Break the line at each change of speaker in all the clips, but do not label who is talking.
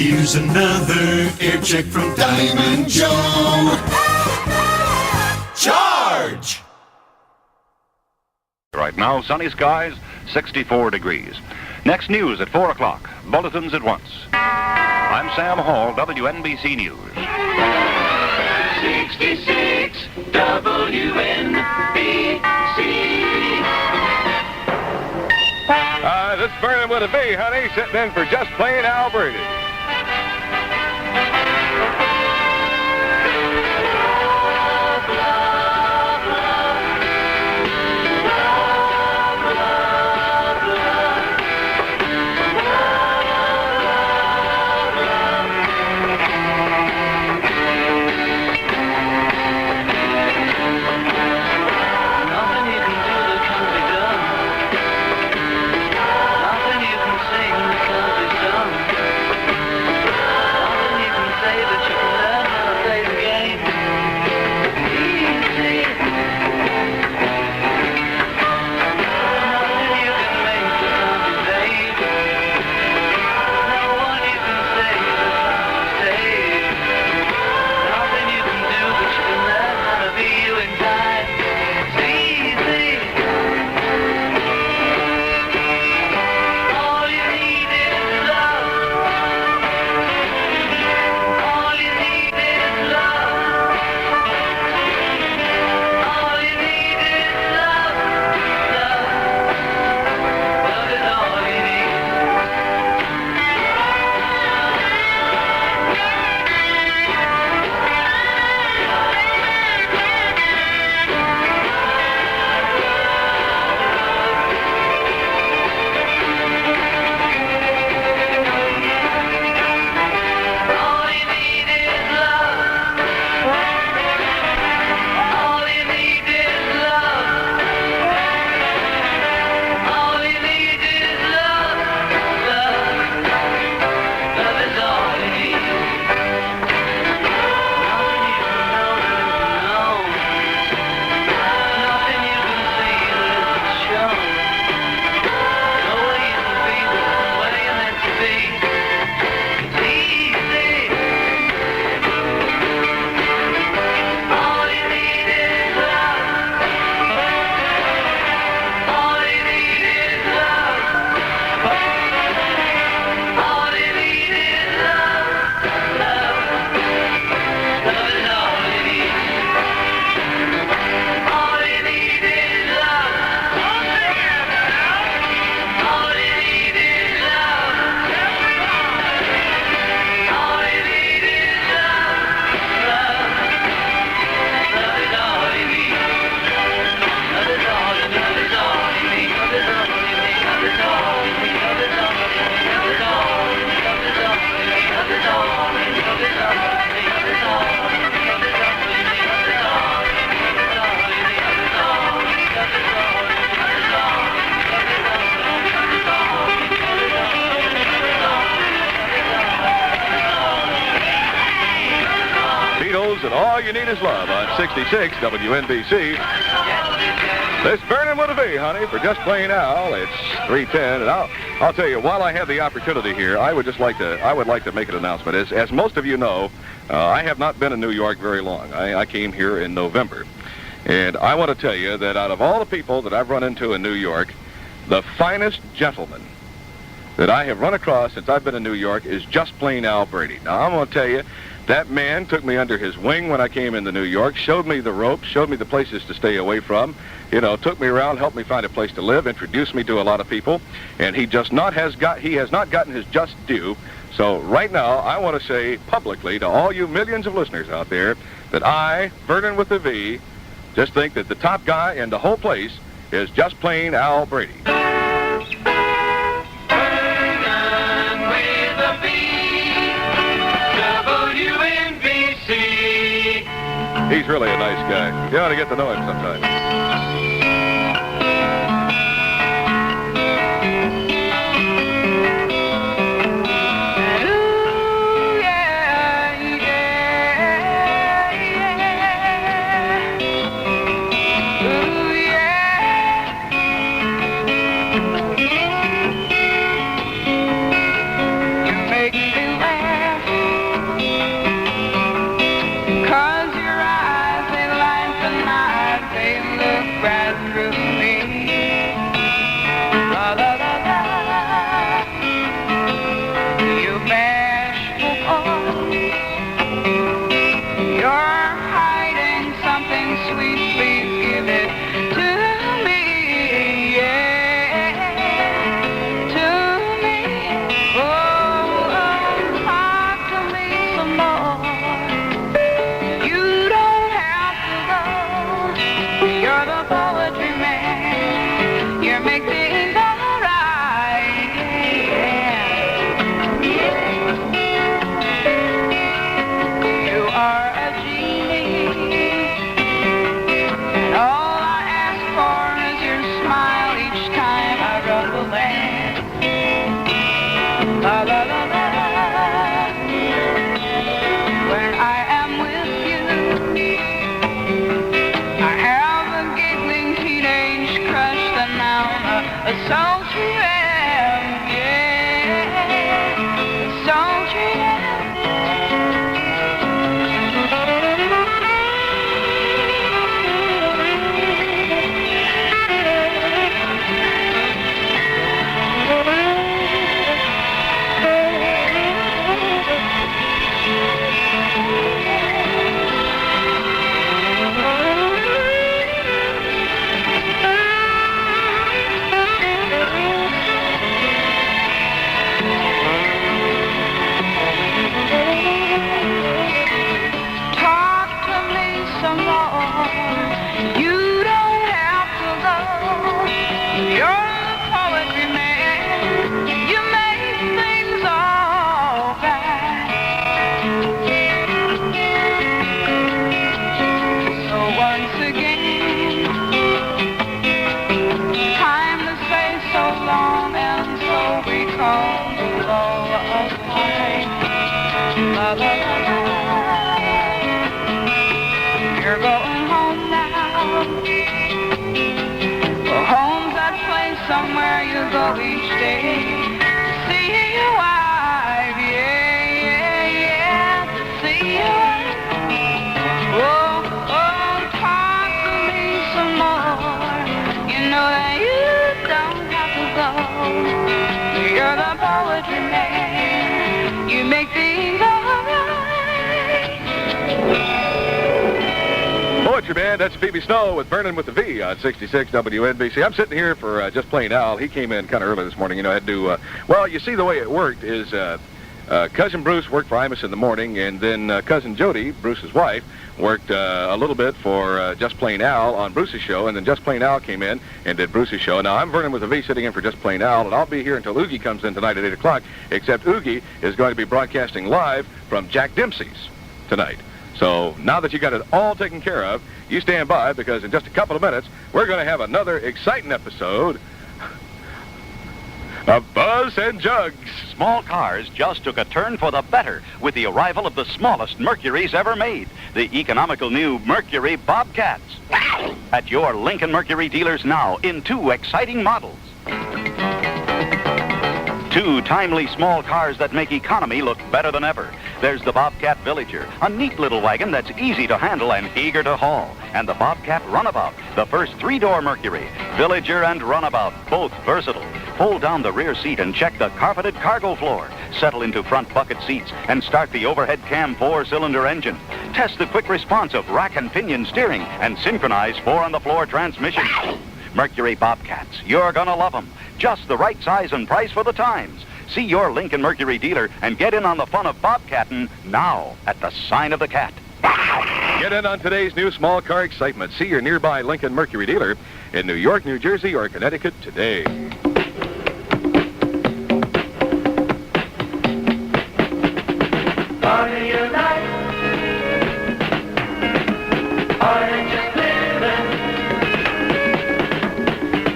Here's another air check from Diamond Joe. Charge!
Right now, sunny skies, 64 degrees. Next news at 4 o'clock. Bulletins at once. I'm Sam Hall, WNBC News.
66 WNBC.
This is Vernon with a V, honey, sitting in for Just Plain Al Brady. And All You Need Is Love on 66 WNBC. This Vernon with a V, honey, for Just Plain Al. It's 3:10, and I'll tell you, while I have the opportunity here, I would like to make an announcement. As most of you know, I have not been in New York very long. I came here in November, and I want to tell you that out of all the people that I've run into in New York, the finest gentleman that I have run across since I've been in New York is Just Plain Al Brady. Now, I'm going to tell you, that man took me under his wing when I came into New York, showed me the ropes, showed me the places to stay away from, took me around, helped me find a place to live, introduced me to a lot of people, and he has not gotten his just due. So right now, I want to say publicly to all you millions of listeners out there that I, Vernon with a V, just think that the top guy in the whole place is Just Plain Al Brady. He's really a nice guy. You ought to get to know him sometime.
You make me laugh.
La la la la. When I am with you, I have a giggling teenage crush that now a sultry am, yeah, a sultry am. You're going home now. Well, home's that place somewhere you go each day to see your wife, yeah, yeah, yeah, to see your wife. Oh, oh, talk to me some more. You know that you don't have to go. You're the poetry man. You make things alright.
Poetry Band, that's Phoebe Snow with Vernon with the V on 66 WNBC. I'm sitting here for Just Plain Al. He came in kind of early this morning. You know, had to, well, you see the way it worked is Cousin Bruce worked for Imus in the morning, and then Cousin Jody, Bruce's wife, worked a little bit for Just Plain Al on Bruce's show, and then Just Plain Al came in and did Bruce's show. Now, I'm Vernon with a V sitting in for Just Plain Al, and I'll be here until Oogie comes in tonight at 8 o'clock, except Oogie is going to be broadcasting live from Jack Dempsey's tonight. So now that you got it all taken care of, you stand by, because in just a couple of minutes, we're going to have another exciting episode of Buzz and Jugs.
Small cars just took a turn for the better with the arrival of the smallest Mercuries ever made, the economical new Mercury Bobcats. At your Lincoln Mercury dealers now in 2 exciting models. 2 timely small cars that make economy look better than ever. There's the Bobcat Villager, a neat little wagon that's easy to handle and eager to haul. And the Bobcat Runabout, the first 3-door Mercury. Villager and Runabout, both versatile. Fold down the rear seat and check the carpeted cargo floor. Settle into front bucket seats and start the overhead cam 4-cylinder engine. Test the quick response of rack and pinion steering and synchronize 4-on-the-floor transmission. Mercury Bobcats, you're gonna love them. Just the right size and price for the times. See your Lincoln Mercury dealer and get in on the fun of Bobcatting now at the sign of the cat.
Get in on today's new small car excitement. See your nearby Lincoln Mercury dealer in New York, New Jersey, or Connecticut today.
Part of your life, or just living,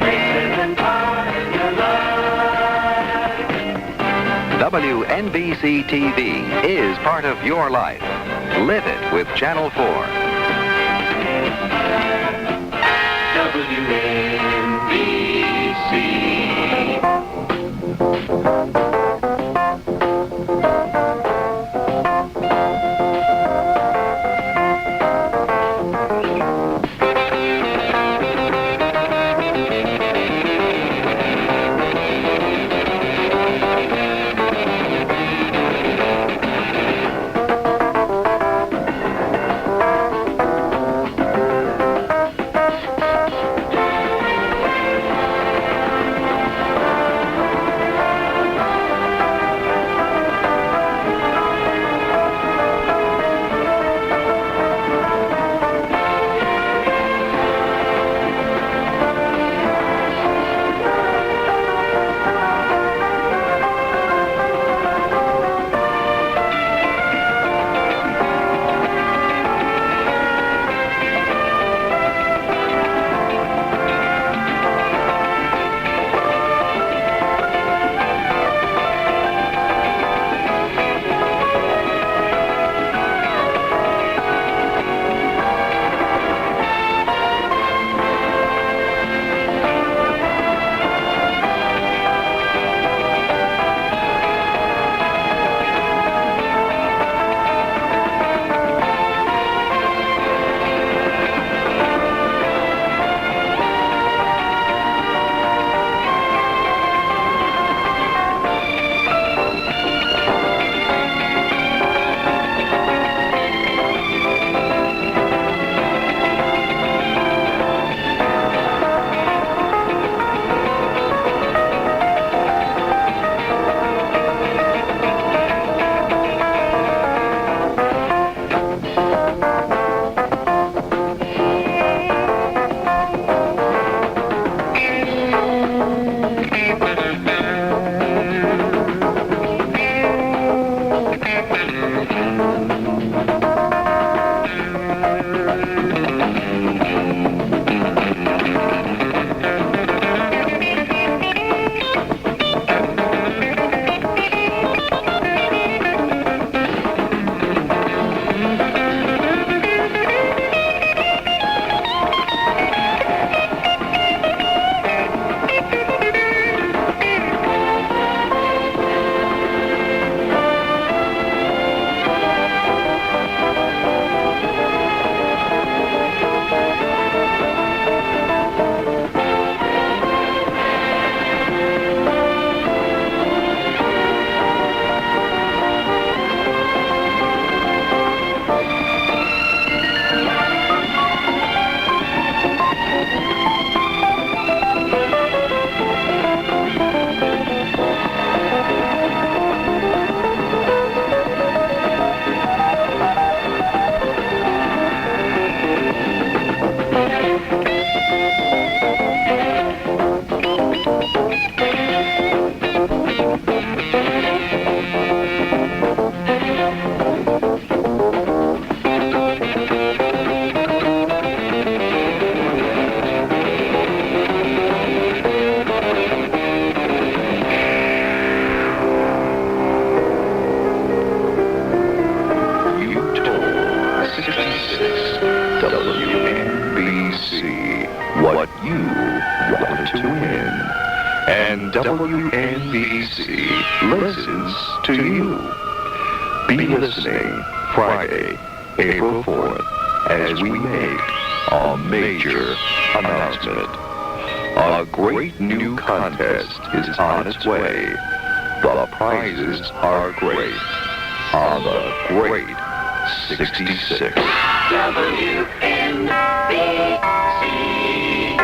make living part of your life.
WNBC TV is part of your life. Live it with Channel 4.
WNBC.
WNBC listens to you. Be listening Friday, April 4th, as we make a major announcement. A great new contest is on its way. The prizes are great on the Great 66.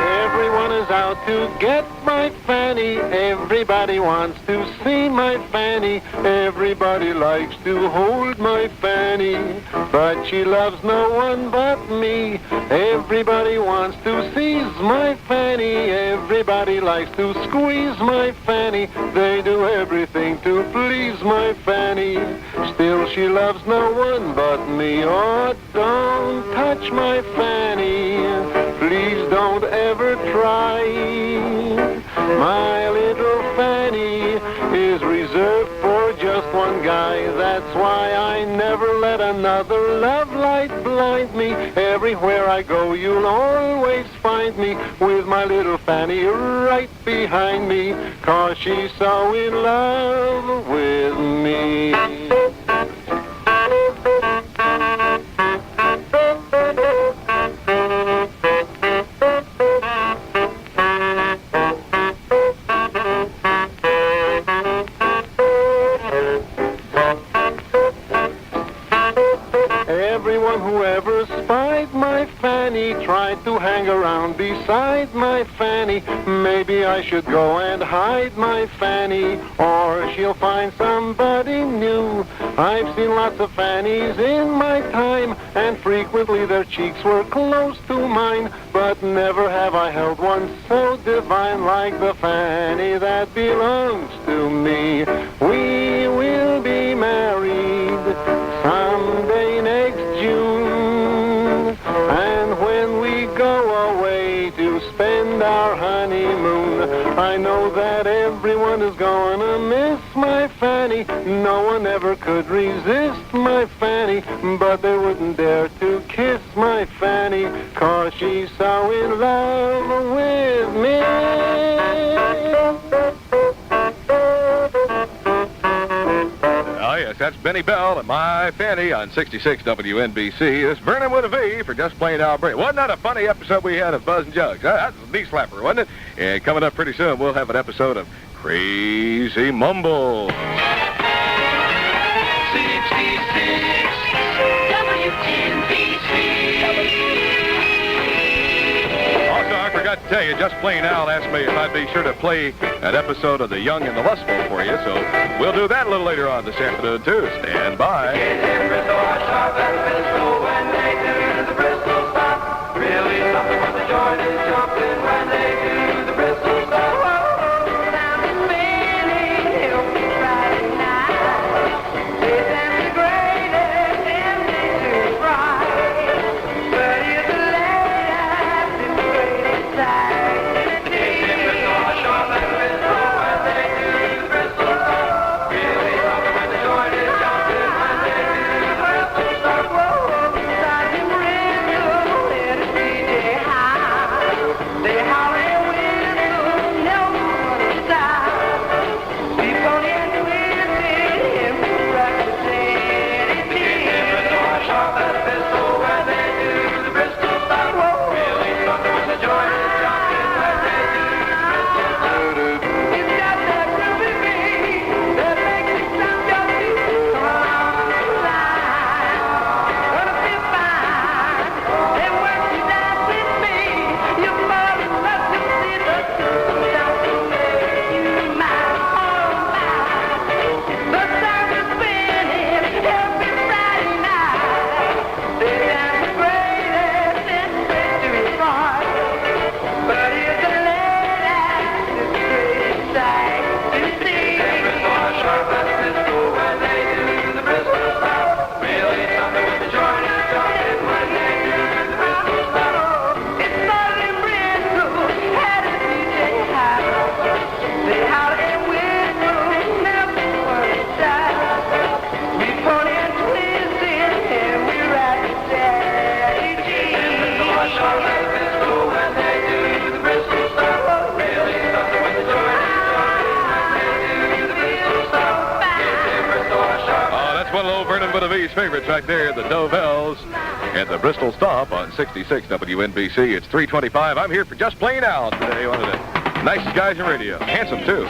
Everyone is out to get my Fanny. Everybody wants to see my Fanny. Everybody likes to hold my Fanny. But she loves no one but me. Everybody wants to seize my Fanny. Everybody likes to squeeze my Fanny. They do everything to please my Fanny. Still she loves no one but me. Oh, don't touch my Fanny. Please don't ever try. My little Fanny is reserved for just one guy. That's why I never let another love light blind me. Everywhere I go, you'll always find me with my little Fanny right behind me, 'cause she's so in love with me. Everyone who ever spied my Fanny tried to hang around beside my Fanny. Maybe I should go and hide my Fanny, or she'll find somebody new. I've seen lots of Fannies in my time, and frequently their cheeks were close to mine. But never have I held one so divine like the Fanny that belongs to me. We will be married someday next June, and when we go away to spend our honeymoon, I know that everyone is gonna miss my Fanny. No one ever could resist my Fanny, but they wouldn't dare to kiss my Fanny, 'cause she's so in love with me.
Oh, yes, that's Benny Bell and My Fanny on 66 WNBC. This is Vernon with a V for Just Plain Al Brady. Wasn't that a funny episode we had of Buzz and Jugs? That was a knee slapper, wasn't it? And coming up pretty soon, we'll have an episode of Crazy Mumble.
66 WNBC.
Also, I forgot to tell you, Just Plain Al asked me if I'd be sure to play an episode of The Young and the Lustful for you, so we'll do that a little later on this afternoon, too. Stand by. That's one of old Vernon with a V's favorites right there, the Dovells and the Bristol Stomp on 66 WNBC. It's 3:25. I'm here for Just Plain Al today. One of the nicest guys in radio. Handsome, too.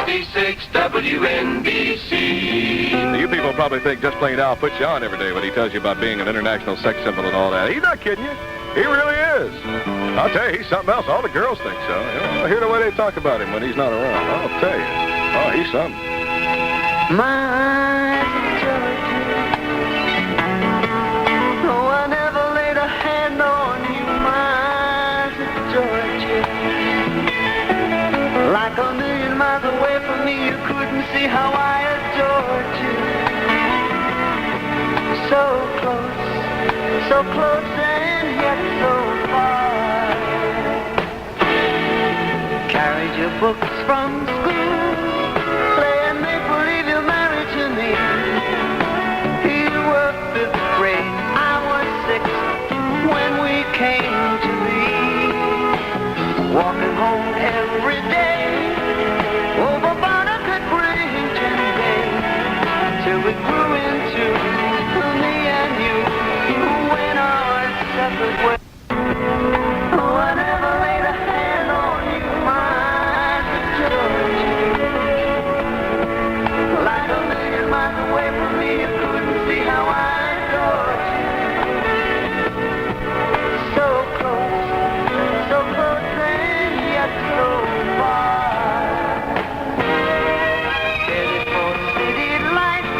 66 WNBC.
Now, you people probably think Just Plain Al puts you on every day when he tells you about being an international sex symbol and all that. He's not kidding you. He really is. I'll tell you, he's something else. All the girls think so. You know, I hear the way they talk about him when he's not around. I'll tell you. Oh, he's something.
My Georgia, no, I never laid a hand on you, my Georgia. Like a million miles away from me, you couldn't see how I adored you. So close and yet so far. Carried your books from school, playing make-believe you're married to me. You were 5th grade, I was 6th when we came to be. Walking home every day, over Barnacle Bridge and Bay, till we grew into me and you went our separate ways. Oh, I never laid a hand on you, my Georgia. Like a million miles away from me, you couldn't see how I adored you. So close and yet so far. Headed for city lights,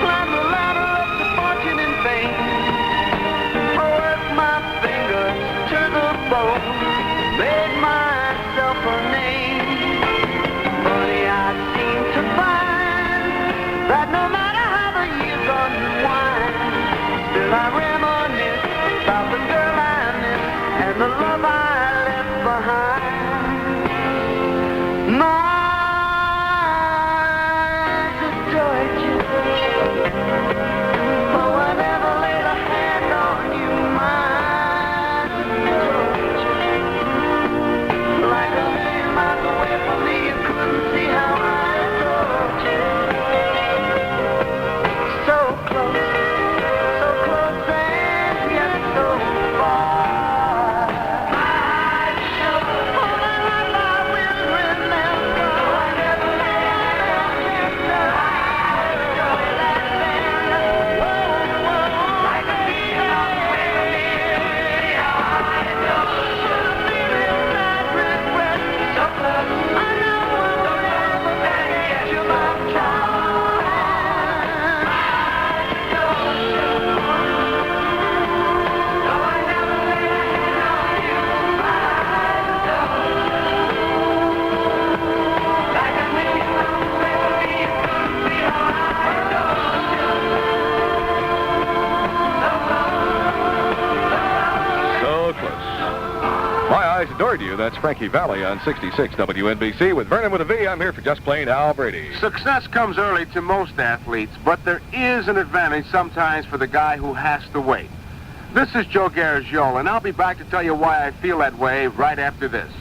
climb the ladder up to fortune and fame. Work my fingers to the bone, made myself a name. Money I seem to find that no matter how the years unwind, still I reminisce about the girl I miss and the love I left behind. My Georgia, oh, I never laid a hand on you, my Georgia. Like a million miles away from me, you couldn't see how I adored you. So close and yet so far. My Georgia, all my life I will remember. I never laid a hand on you, like a million miles away from me, you couldn't see how I adored you. Inside regret, so close, I know I will never forget you, my child. No, I never laid a hand on you, my Georgia. Like a million miles away from me, you couldn't see how I adored you.
So close. My eyes adored you. That's Frankie Valli on 66 WNBC. With Vernon with a V, I'm here for Just Plain Al Brady.
Success comes early to most athletes, but there is an advantage sometimes for the guy who has to wait. This is Joe Garagiola, and I'll be back to tell you why I feel that way right after this.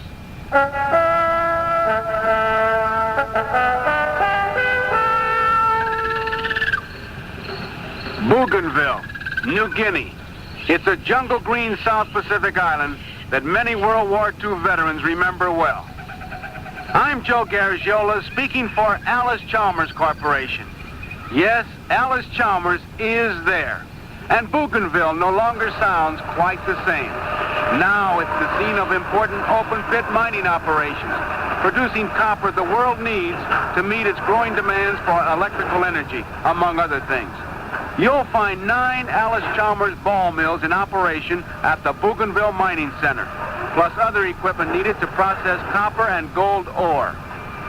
Bougainville, New Guinea. It's a jungle green South Pacific island that many World War II veterans remember well. I'm Joe Garagiola, speaking for Alice Chalmers Corporation. Yes, Alice Chalmers is there. And Bougainville no longer sounds quite the same. Now it's the scene of important open-pit mining operations, producing copper the world needs to meet its growing demands for electrical energy, among other things. You'll find 9 Alice Chalmers ball mills in operation at the Bougainville Mining Center, plus other equipment needed to process copper and gold ore.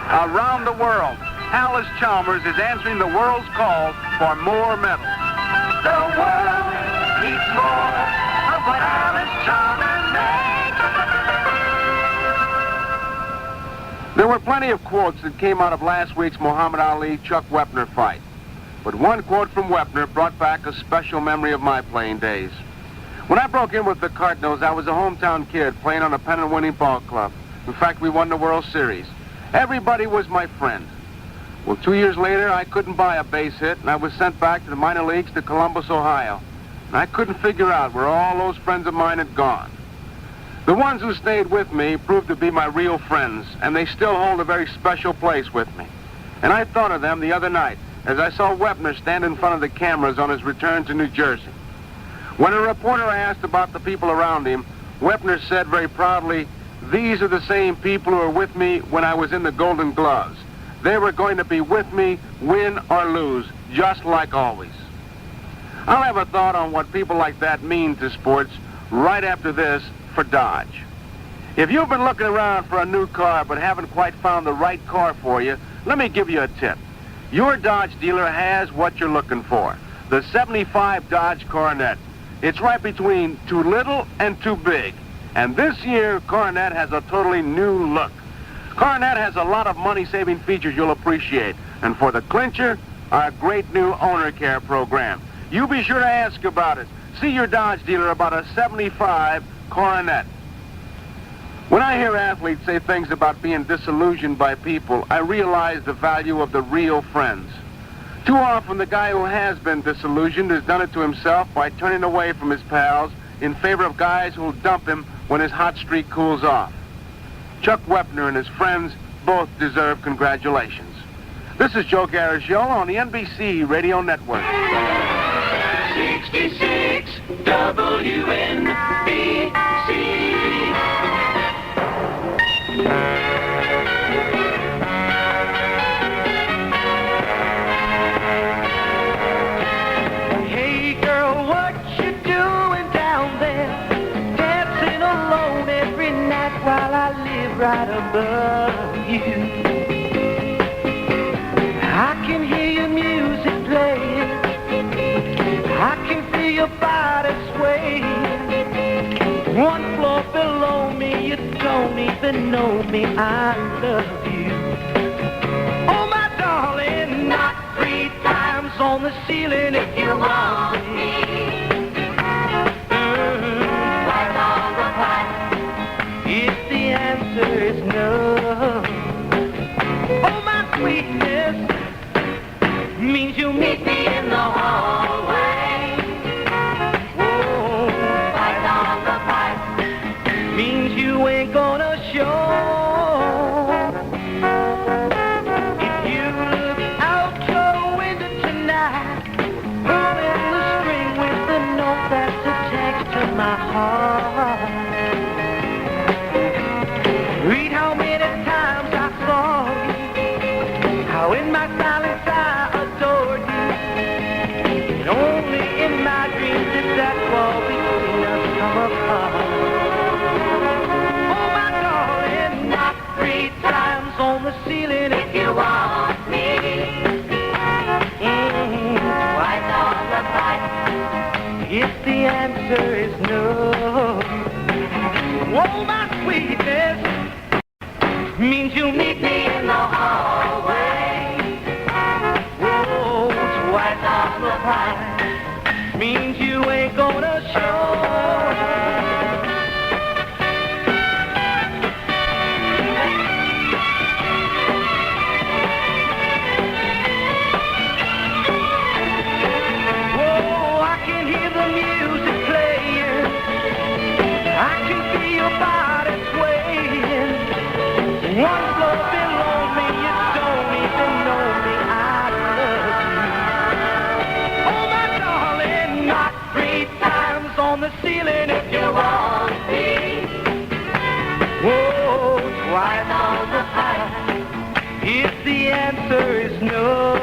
Around the world, Alice Chalmers is answering the world's call for more metal. The world needs more of what Alice Chalmers makes. There were plenty of quotes that came out of last week's Muhammad Ali-Chuck Wepner fight. But one quote from Wepner brought back a special memory of my playing days. When I broke in with the Cardinals, I was a hometown kid playing on a pennant-winning ball club. In fact, we won the World Series. Everybody was my friend. Well, 2 years later, I couldn't buy a base hit, and I was sent back to the minor leagues to Columbus, Ohio. And I couldn't figure out where all those friends of mine had gone. The ones who stayed with me proved to be my real friends, and they still hold a very special place with me. And I thought of them the other night as I saw Wepner stand in front of the cameras on his return to New Jersey. When a reporter asked about the people around him, Wepner said very proudly, "These are the same people who were with me when I was in the Golden Gloves. They were going to be with me, win or lose, just like always." I'll have a thought on what people like that mean to sports right after this for Dodge. If you've been looking around for a new car but haven't quite found the right car for you, let me give you a tip. Your Dodge dealer has what you're looking for, the 75 Dodge Coronet. It's right between too little and too big. And this year, Coronet has a totally new look. Coronet has a lot of money-saving features you'll appreciate. And for the clincher, our great new owner care program. You be sure to ask about it. See your Dodge dealer about a 75 Coronet. When I hear athletes say things about being disillusioned by people, I realize the value of the real friends. Too often, the guy who has been disillusioned has done it to himself by turning away from his pals in favor of guys who'll dump him when his hot streak cools off. Chuck Wepner and his friends both deserve congratulations. This is Joe Garagiola on the NBC Radio Network.
66 WNBC.
Hey girl, what you doing down there? Dancing alone every night while I live right above you. I can hear your music playing. I can feel your body sway. One floor below me, you don't even know me. I love you. Oh my darling, knock 3 times on the ceiling if you want me. Right on the pipe. If the answer is no, oh my sweetness means you'll meet me in the hallway. Means you ain't gonna show. If you look out your window tonight, pulling the string with the note that's attached to my heart. Read how many times I saw you, how in my silence I adored you. And only in my dreams did that wall between us come apart. On the ceiling if you want me. Twice on the pipe. If the answer is no, oh my sweetness means you'll meet me in the hallway. Oh, twice on the pipe means you ain't gonna show. One floor below me, you don't even know me. I love you. Oh, my darling, knock 3 times on the ceiling if you want me. Whoa, twice on the pipe. If the answer is no,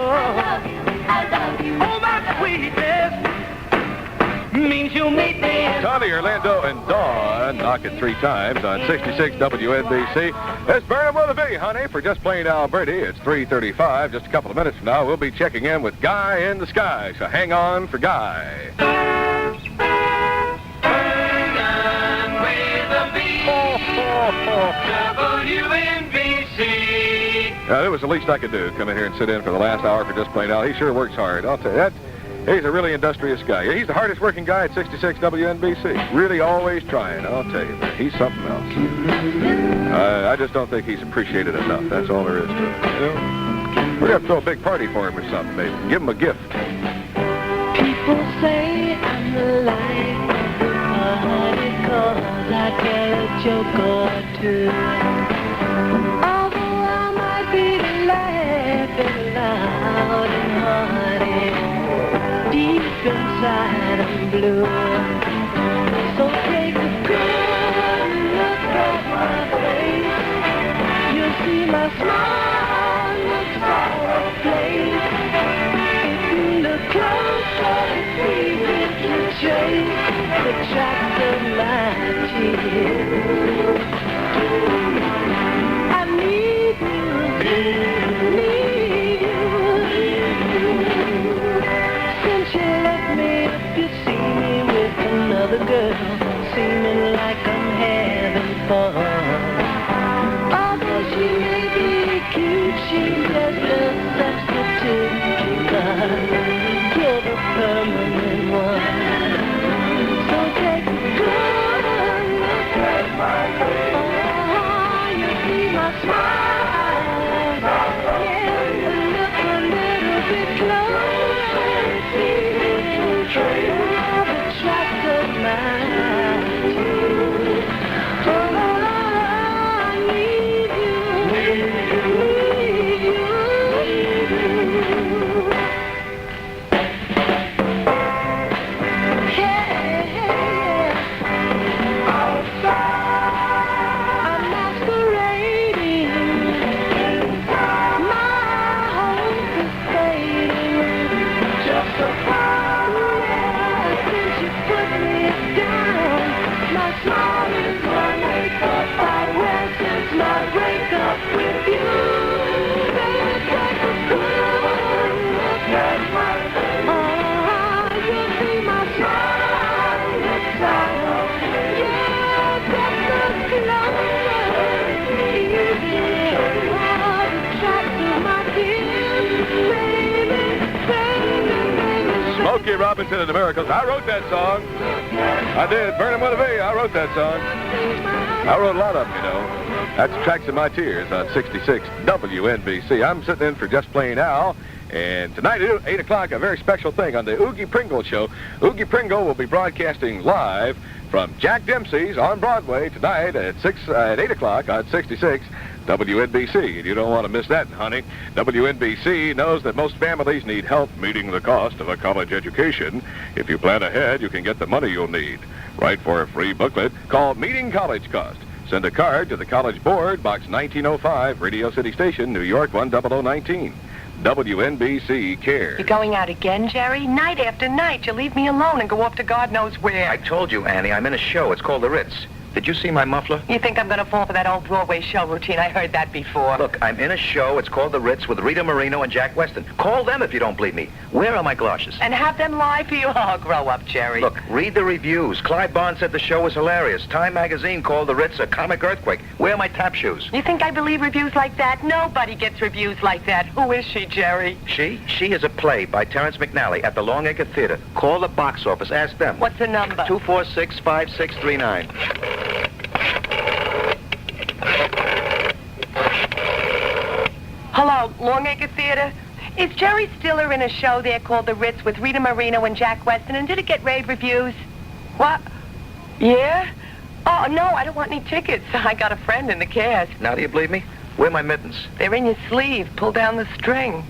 I love you. Oh, my sweetness means you'll meet me.
Tommy, Orlando, and Dawn knock it 3 times on 66 WNBC. It's Vernon with a V, honey, for Just Plain Alberti. It's 3:35. Just a couple of minutes from now, we'll be checking in with Guy in the Sky. So hang on for Guy.
Vernon with a V. WNBC.
That was the least I could do, come in here and sit in for the last hour for Just Plain Al. He sure works hard, I'll tell you that. He's a really industrious guy. He's the hardest working guy at 66 WNBC. Really always trying, I'll tell you. He's something else. I just don't think he's appreciated enough. That's all there is to it, you know? We're going to throw a big party for him or something, maybe. Give him a gift.
People say I'm the life of the party 'cause I tell a joke or two. Although I might be laughing loud and hearty, deep inside I'm blue. So take a good look at my face. You'll see my smile looks out of place. If you look closer, it's easy to trace the tracks of my tears. I need you, need you. Since you left me, if you see me with another girl, seeming like I'm having fun. Although she may be cute, she's just a substitute. You're the permanent one. So take a good look at my face. Oh, you see my smile. Yeah, look a little bit closer. See the tracks of my tears. Oh, I need you. I'm masquerading. My hope is fading. Just a while since you put me down. My smile is my makeup. I wear since my breakup with you. Baby, take a good look at my face. Oh, you see my smile looks out. Yeah, just look closer. Easy. Oh, the tracks of my tears. Baby, baby, baby.
Smokey Robinson and the Miracles. I wrote that song. I did. Vernon with a V. I wrote that song. I wrote a lot of them, you know. That's Tracks of My Tears on 66 WNBC. I'm sitting in for Just Plain Al. And tonight at 8 o'clock, a very special thing on the Oogie Pringle Show. Oogie Pringle will be broadcasting live from Jack Dempsey's on Broadway tonight at 8 o'clock on 66 WNBC. And you don't want to miss that, honey. WNBC knows that most families need help meeting the cost of a college education. If you plan ahead, you can get the money you'll need. Write for a free booklet called Meeting College Cost. Send a card to the College Board, Box 1905, Radio City Station, New York 10019. WNBC cares.
You're going out again, Jerry? Night after night. You leave me alone and go off to God knows where.
I told you, Annie, I'm in a show. It's called The Ritz. Did you see my muffler?
You think I'm going to fall for that old Broadway show routine? I heard that before.
Look, I'm in a show. It's called The Ritz with Rita Moreno and Jack Weston. Call them if you don't believe me. Where are my galoshes?
And have them lie for you? Oh, grow up, Jerry.
Look, read the reviews. Clyde Bond said the show was hilarious. Time magazine called The Ritz a comic earthquake. Where are my tap shoes?
You think I believe reviews like that? Nobody gets reviews like that. Who is she, Jerry?
She is a play by Terrence McNally at the Longacre Theater. Call the box office. Ask them.
What's the number?
246-5639.
Hello, Longacre Theater? Is Jerry Stiller in a show there called The Ritz with Rita Moreno and Jack Weston, and did it get rave reviews? What? Yeah? Oh, no, I don't want any tickets. I got a friend in the cast.
Now do you believe me? Where are my mittens?
They're in your sleeve. Pull down the string.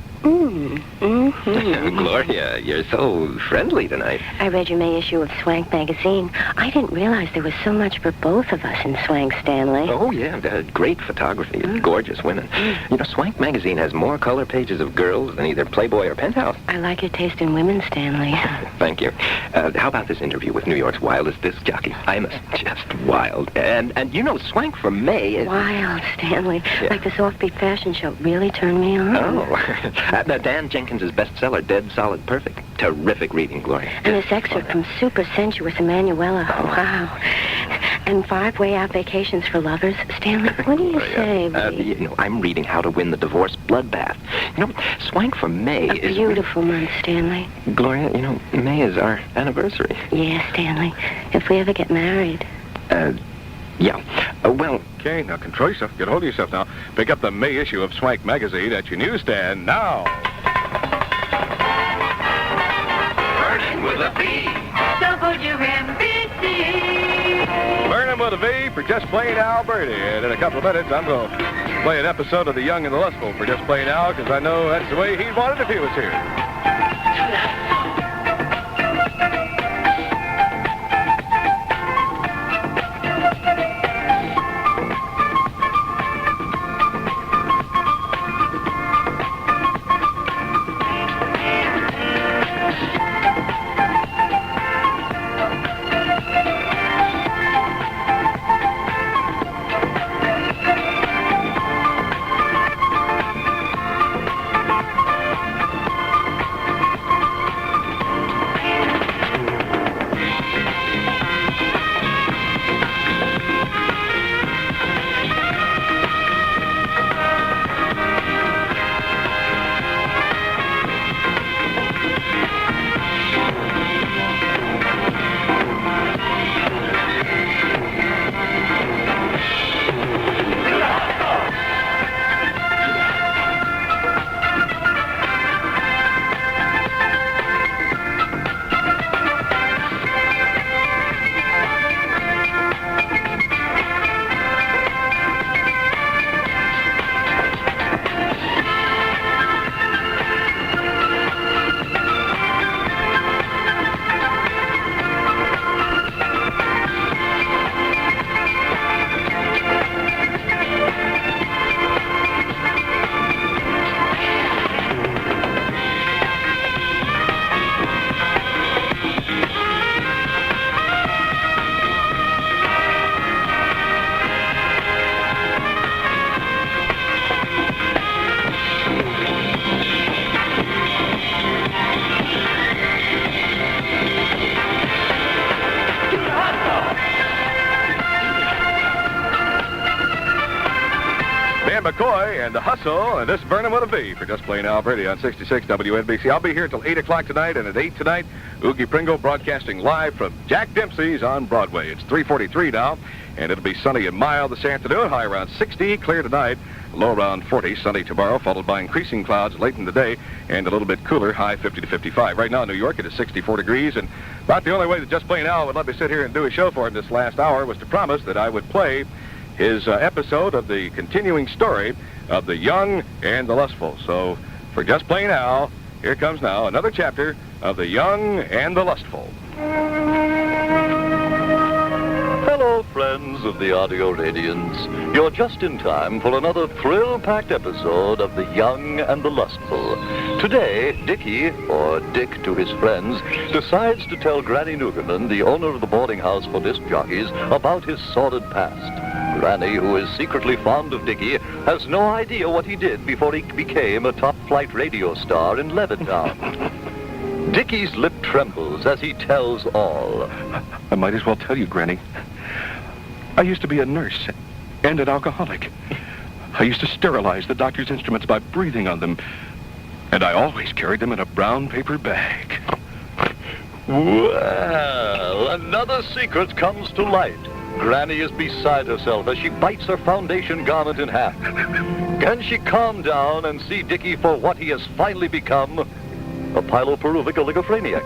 Gloria, you're so friendly tonight.
I read your May issue of Swank magazine. I didn't realize there was so much for both of us in Swank, Stanley.
Oh, yeah, great photography, gorgeous women. You know, Swank magazine has more color pages of girls than either Playboy or Penthouse.
I like your taste in women, Stanley.
Thank you. How about this interview with New York's wildest disc jockey? I'm just wild. And you know, Swank for May is...
Wild, Stanley. Yeah. Like this offbeat fashion show really turned me on.
Oh. Dan Jenkins' bestseller, Dead Solid Perfect. Terrific reading, Gloria.
And this excerpt from Super Sensuous Emanuela. Oh, wow. And 5 Way Out Vacations for Lovers. Stanley, what do you say?
You know, I'm reading How to Win the Divorce Bloodbath. You know, Swank for May
is... A beautiful month, Stanley.
Gloria, you know, May is our anniversary.
Yeah, Stanley. If we ever get married.
Yeah. Well...
Okay, now control yourself. Get a hold of yourself now. Pick up the May issue of Swank Magazine at your newsstand now.
Vernon with a V.
WNBC.
Vernon with a V for Just Plain Al Birdie. And in a couple of minutes, I'm going to play an episode of The Young and the Lustful for Just Plain Al, because I know that's the way he'd want it if he was here. McCoy and the Hustle, and this Vernon with a V for Just Plain Al Birdie on 66 WNBC. I'll be here till 8 o'clock tonight, and at 8 tonight, Oogie Pringle broadcasting live from Jack Dempsey's on Broadway. It's 3:43 now, and it'll be sunny and mild this afternoon, high around 60, clear tonight, low around 40, sunny tomorrow, followed by increasing clouds late in the day, and a little bit cooler, high 50 to 55. Right now in New York, it is 64 degrees, and about the only way that Just Plain Al would let me sit here and do a show for him this last hour was to promise that I would play his episode of the continuing story of The Young and the Lustful. So, for Just Plain Al, here comes now another chapter of The Young and the Lustful.
Hello, friends of the audio radiance. You're just in time for another thrill-packed episode of The Young and the Lustful. Today, Dickie, or Dick to his friends, decides to tell Granny Newcomen, the owner of the boarding house for disc jockeys, about his sordid past. Granny, who is secretly fond of Dickie, has no idea what he did before he became a top-flight radio star in Levittown. Dickie's lip trembles as he tells all.
I might as well tell you, Granny. I used to be a nurse and an alcoholic. I used to sterilize the doctor's instruments by breathing on them, and I always carried them in a brown paper bag.
Well, another secret comes to light. Granny is beside herself as she bites her foundation garment in half. Can she calm down and see Dickie for what he has finally become? A piloperuvic oligophreniac.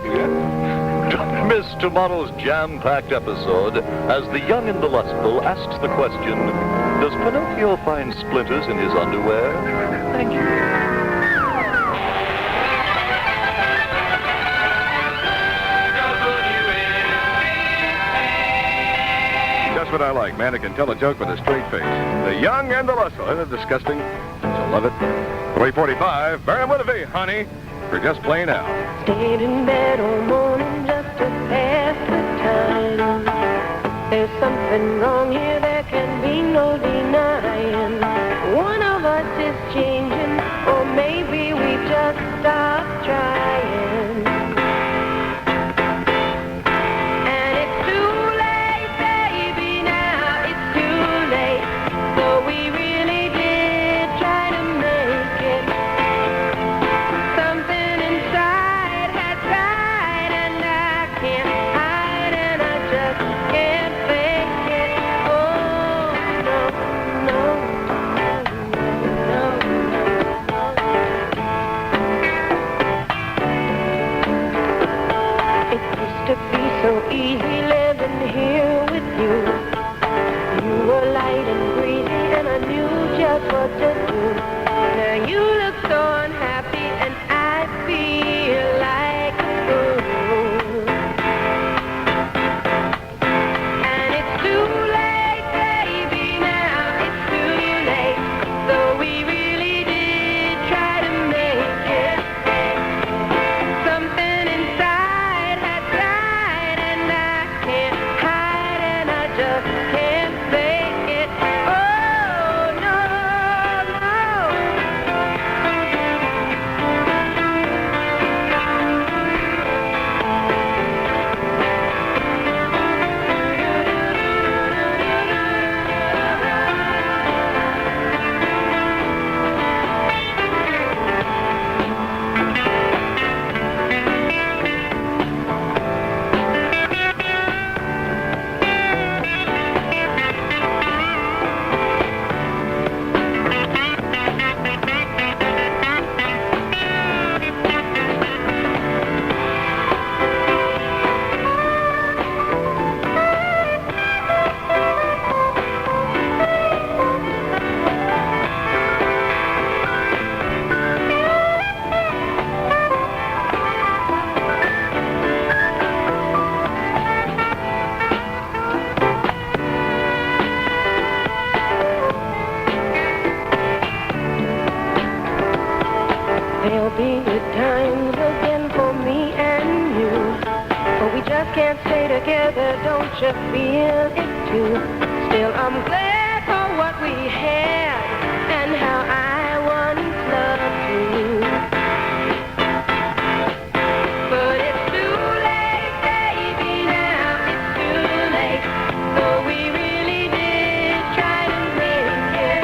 Don't miss tomorrow's jam-packed episode as The Young and the Lustful asks the question, does Pinocchio find splinters in his underwear? Thank you.
Just what I like, man, who can tell a joke with a straight face. The Young and the Lustful. Isn't it disgusting? I love it. 3:45, Vernon with a V, honey, for Just Plain Al.
Stayed in bed all morning just to pass the time. There's something wrong here, there can be no denying. One of us is changing, or maybe we just stopped trying. And it's too late, baby, now it's too late. So we really did try to make it. Something inside had tried, and I can't hide, and I just can't fake it. Oh,
easy living here with you. You were light and breezy, and I knew just what to do. Now you look so unhappy, and I feel like a fool. And it's too late, baby, now it's too late. Though we really did try to make it. Something inside had died, and I can't hide, and I just can't fake it. Oh, no, no. There'll be good times again for me and you, but we just can't stay together, don't you feel it too? Still, I'm glad for what we had and how I once loved you. But it's too late, baby, now it's too late. Though we really did try to make it.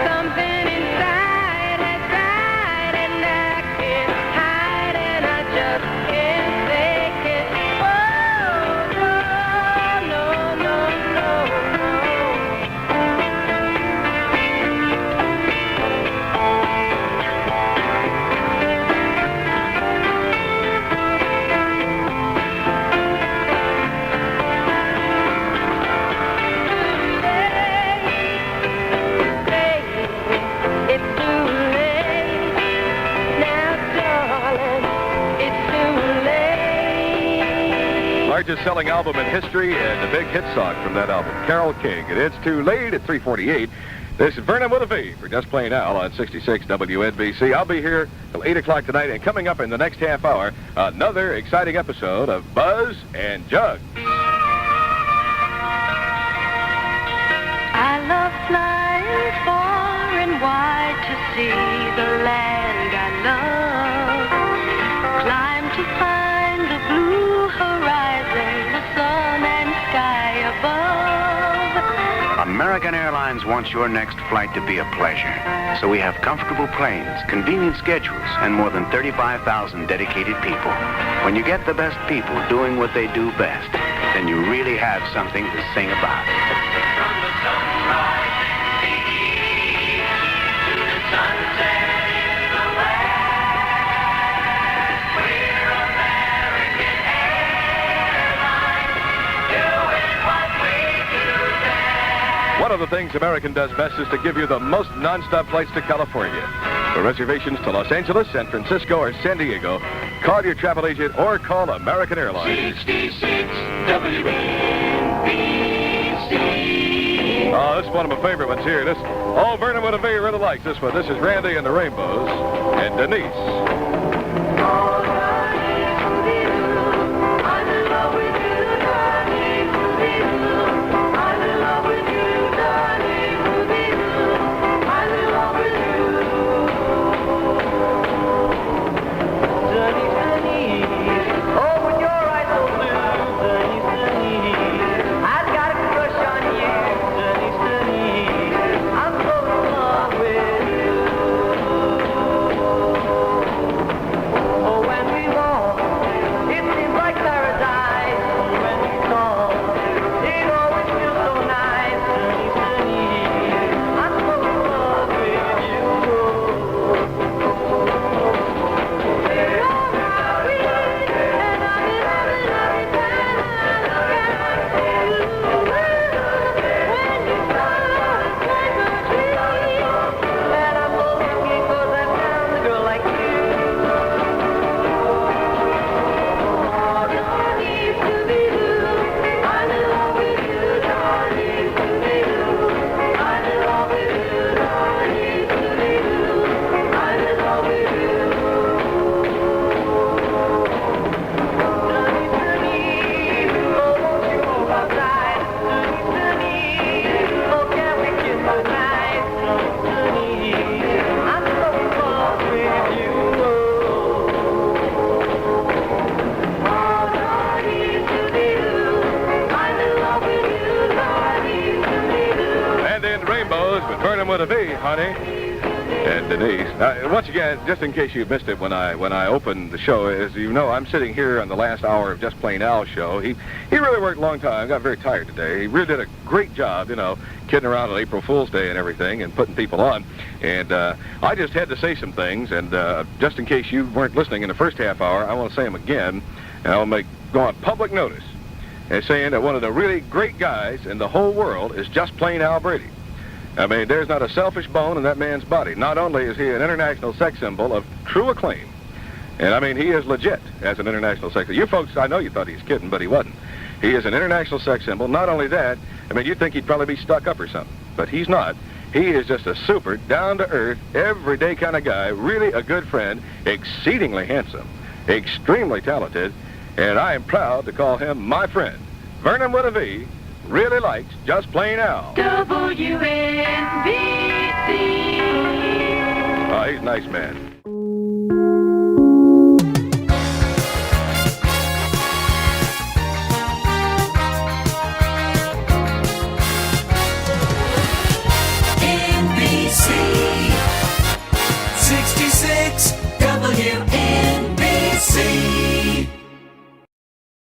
Something inside has died, and I can't hide, and I just can't fake it. Oh, no, no, no, no. It's too late now, darling. It's too late.
Largest selling album in history and a big hit song from that album, Carole King. And It's Too Late at 3:48. This is Vernon with a V for Just Plain Al on 66 WNBC. I'll be here till 8 o'clock tonight, and coming up in the next half hour, another exciting episode of Buzz and Jug.
I love flying far and wide to see the land I love. Climb to find the blue horizon, the sun and sky above.
American Airlines wants your next flight to be a pleasure. So we have comfortable planes, convenient schedules, and more than 35,000 dedicated people. When you get the best people doing what they do best, then you really have something to sing about.
One of the things American does best is to give you the most nonstop flights to California. For reservations to Los Angeles, San Francisco, or San Diego, call your travel agent or call American Airlines.
66 WNBC.
Oh, this is one of my favorite ones here. Vernon with a V really likes this one. This is Randy and the Rainbows and Denise.
Oh,
honey. And Denise. Once again, just in case you missed it when I opened the show, as you know, I'm sitting here on the last hour of Just Plain Al's show. He really worked a long time. Got very tired today. He really did a great job, you know, kidding around on April Fool's Day and everything and putting people on. And I just had to say some things, and just in case you weren't listening in the first half hour, I want to say them again, and I'll go on public notice as saying that one of the really great guys in the whole world is Just Plain Al Brady. I mean, there's not a selfish bone in that man's body. Not only is he an international sex symbol of true acclaim, and I mean, he is legit as an international sex symbol. You folks, I know you thought he was kidding, but he wasn't. He is an international sex symbol. Not only that, I mean, you'd think he'd probably be stuck up or something, but he's not. He is just a super, down-to-earth, everyday kind of guy, really a good friend, exceedingly handsome, extremely talented, and I am proud to call him my friend. Vernon with a V really likes Just Plain Al.
WNBC.
Oh, he's a nice man.